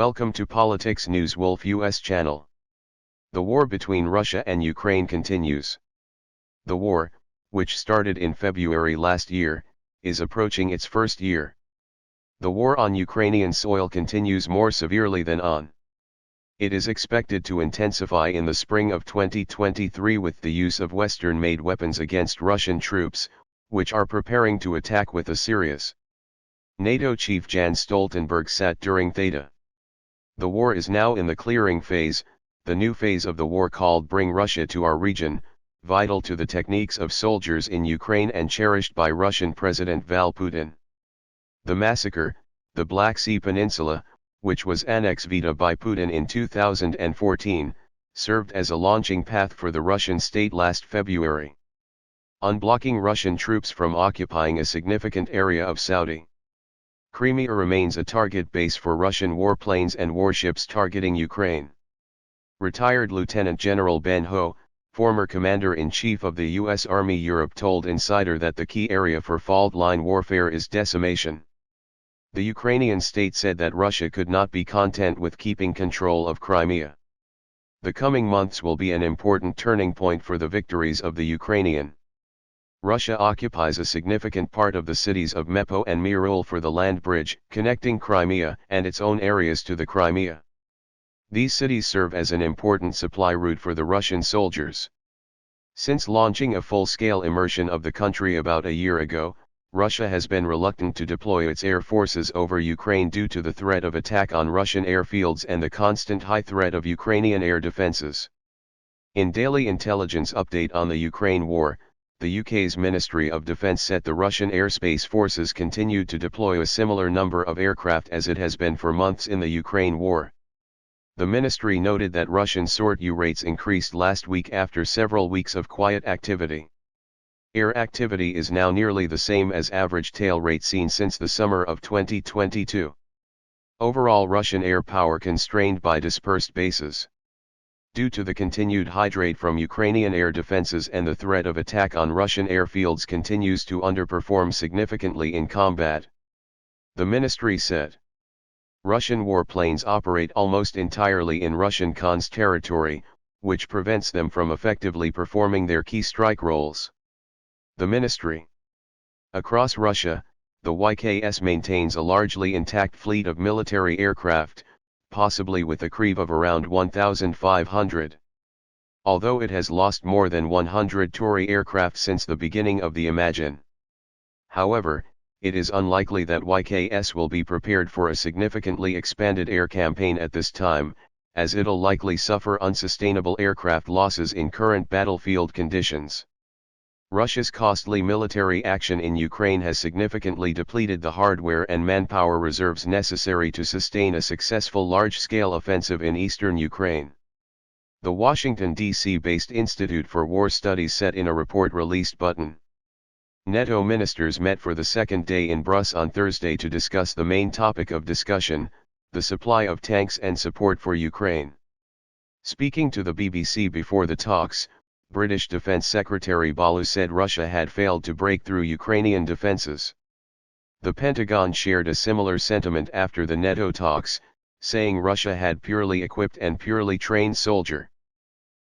Welcome to Politics News Wolf US channel. The war between Russia and Ukraine continues. The war, which started in February last year, is approaching its first year. The war on Ukrainian soil continues more severely than on. It is expected to intensify in the spring of 2023 with the use of Western-made weapons against Russian troops, which are preparing to attack with a serious. NATO chief Jens Stoltenberg said during Theta. The war is now in the clearing phase, the new phase of the war called Bring Russia to Our Region, vital to the techniques of soldiers in Ukraine and cherished by Russian President Vladimir Putin. The massacre, the Black Sea Peninsula, which was annexed by Putin in 2014, served as a launching path for the Russian state last February. Unblocking Russian troops from occupying a significant area of Saudi Crimea remains a target base for Russian warplanes and warships targeting Ukraine. Retired Lieutenant General Ben Ho, former Commander-in-Chief of the U.S. Army Europe told Insider that the key area for fault line warfare is decimation. The Ukrainian state said that Russia could not be content with keeping control of Crimea. The coming months will be an important turning point for the victories of the Ukrainian. Russia occupies a significant part of the cities of Dnipro and Mariupol for the land bridge connecting Crimea and its own areas to the Crimea. These cities serve as an important supply route for the Russian soldiers. Since launching a full-scale immersion of the country about a year ago, Russia has been reluctant to deploy its air forces over Ukraine due to the threat of attack on Russian airfields and the constant high threat of Ukrainian air defenses. In daily intelligence update on the Ukraine war, the UK's Ministry of Defence said the Russian airspace forces continued to deploy a similar number of aircraft as it has been for months in the Ukraine war. The ministry noted that Russian SORT-U rates increased last week after several weeks of quiet activity. Air activity is now nearly the same as average tail rate seen since the summer of 2022. Overall Russian air power constrained by dispersed bases. Due to the continued hydrate from Ukrainian air defenses and the threat of attack on Russian airfields continues to underperform significantly in combat. The ministry said. Russian warplanes operate almost entirely in Russian Khan's territory, which prevents them from effectively performing their key strike roles. The ministry. Across Russia, the YKS maintains a largely intact fleet of military aircraft, possibly with a crew of around 1,500. Although it has lost more than 100 Tory aircraft since the beginning of the Imagine. However, it is unlikely that YKS will be prepared for a significantly expanded air campaign at this time, as it'll likely suffer unsustainable aircraft losses in current battlefield conditions. Russia's costly military action in Ukraine has significantly depleted the hardware and manpower reserves necessary to sustain a successful large-scale offensive in eastern Ukraine. The Washington, D.C.-based Institute for War Studies said in a report released button. NATO ministers met for the second day in Brussels on Thursday to discuss the main topic of discussion, the supply of tanks and support for Ukraine. Speaking to the BBC before the talks, British Defence Secretary Balu said Russia had failed to break through Ukrainian defences. The Pentagon shared a similar sentiment after the NATO talks, saying Russia had purely equipped and purely trained soldier.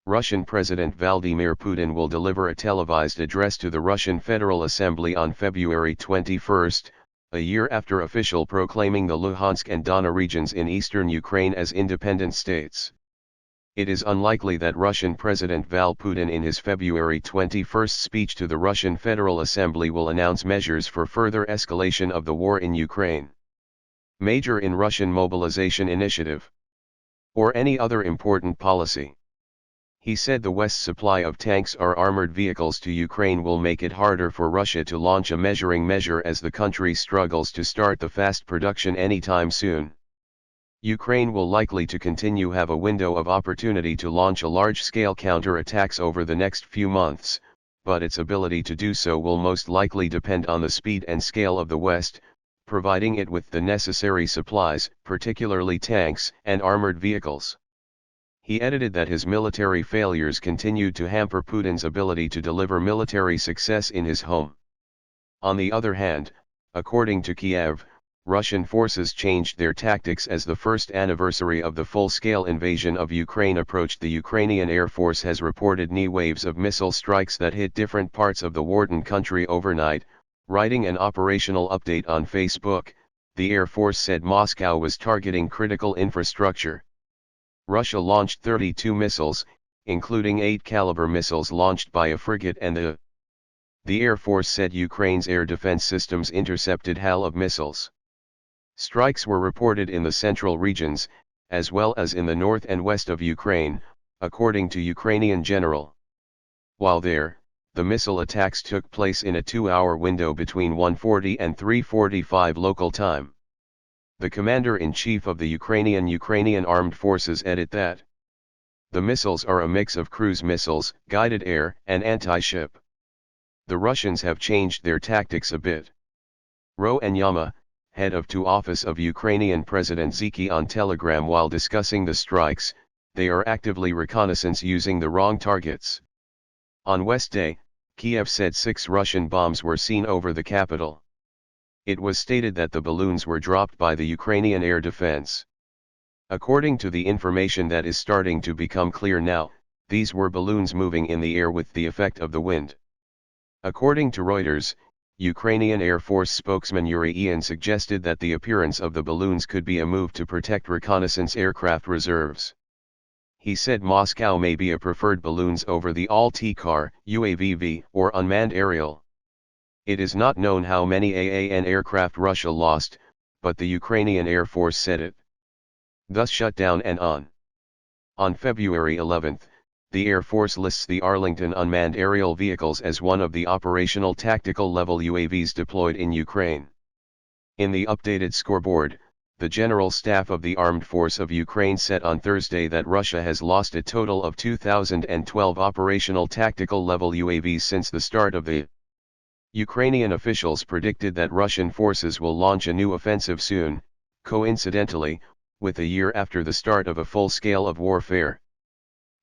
Russian President Vladimir Putin will deliver a televised address to the Russian Federal Assembly on February 21, a year after officially proclaiming the Luhansk and Donetsk regions in eastern Ukraine as independent states. It is unlikely that Russian President Vladimir Putin in his February 21 speech to the Russian Federal Assembly will announce measures for further escalation of the war in Ukraine. Major in Russian mobilization initiative. Or any other important policy. He said the West's supply of tanks or armored vehicles to Ukraine will make it harder for Russia to launch a measuring measure as the country struggles to start the fast production anytime soon. Ukraine will likely to continue have a window of opportunity to launch a large-scale counterattacks over the next few months, but its ability to do so will most likely depend on the speed and scale of the West, providing it with the necessary supplies, particularly tanks and armored vehicles. He edited that his military failures continued to hamper Putin's ability to deliver military success in his home. On the other hand, according to Kiev, Russian forces changed their tactics as the first anniversary of the full-scale invasion of Ukraine approached. The Ukrainian Air Force has reported new waves of missile strikes that hit different parts of the warden country overnight. Writing an operational update on Facebook, the Air Force said Moscow was targeting critical infrastructure. Russia launched 32 missiles, including 8-caliber missiles launched by a frigate, and the Air Force said Ukraine's air defense systems intercepted hail of missiles. Strikes were reported in the central regions, as well as in the north and west of Ukraine, according to Ukrainian general. While there, the missile attacks took place in a 2-hour window between 1:40 and 3:45 local time. The commander-in-chief of the Ukrainian Armed Forces added that the missiles are a mix of cruise missiles, guided air, and anti-ship. The Russians have changed their tactics a bit. Ro Enyama, head of to office of Ukrainian President Zelensky, on Telegram while discussing the strikes, they are actively reconnaissance using the wrong targets. On Wednesday, Kiev said 6 Russian bombs were seen over the capital. It was stated that the balloons were dropped by the Ukrainian air defense. According to the information that is starting to become clear now, these were balloons moving in the air with the effect of the wind. According to Reuters, Ukrainian Air Force spokesman Yuri Ian suggested that the appearance of the balloons could be a move to protect reconnaissance aircraft reserves. He said Moscow may be a preferred balloons over the All-TCAR, UAVV, or unmanned aerial. It is not known how many AAN aircraft Russia lost, but the Ukrainian Air Force said it thus shut down and on. On February 11, the Air Force lists the Arlington unmanned aerial vehicles as one of the operational tactical level UAVs deployed in Ukraine. In the updated scoreboard, the General Staff of the Armed Force of Ukraine said on Thursday that Russia has lost a total of 2,012 operational tactical level UAVs since the start of the Ukrainian officials predicted that Russian forces will launch a new offensive soon, coincidentally, with a year after the start of a full scale of warfare.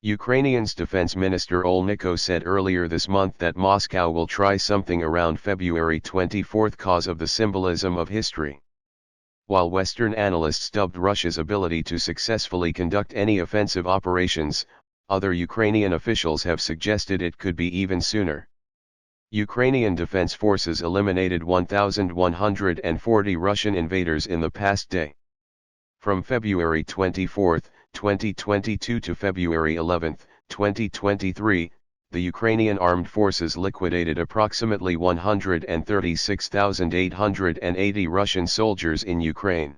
Ukrainian's Defense Minister Olniko said earlier this month that Moscow will try something around February 24 cause of the symbolism of history. While Western analysts dubbed Russia's ability to successfully conduct any offensive operations, other Ukrainian officials have suggested it could be even sooner. Ukrainian defense forces eliminated 1,140 Russian invaders in the past day. From February 24, 2022 to February 11, 2023, the Ukrainian armed forces liquidated approximately 136,880 Russian soldiers in Ukraine.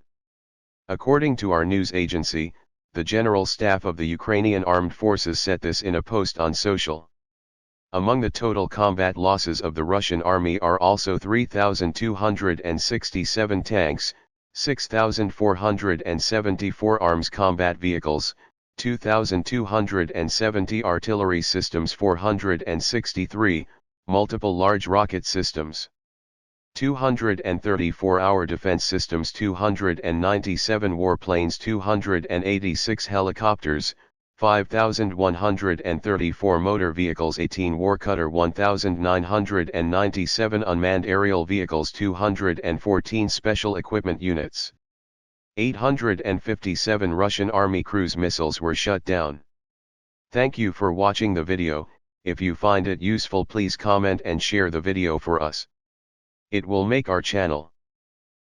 According to our news agency, the General Staff of the Ukrainian Armed Forces said this in a post on social. Among the total combat losses of the Russian army are also 3,267 tanks, 6,474 arms combat vehicles, 2,270 artillery systems, 463, multiple large rocket systems, 234 air defense systems, 297 warplanes, 286 helicopters, 5,134 motor vehicles, 18 Warcutter, 1,997 unmanned aerial vehicles, 214 special equipment units. 857 Russian Army cruise missiles were shut down. Thank you for watching the video. If you find it useful, please comment and share the video for us. It will make our channel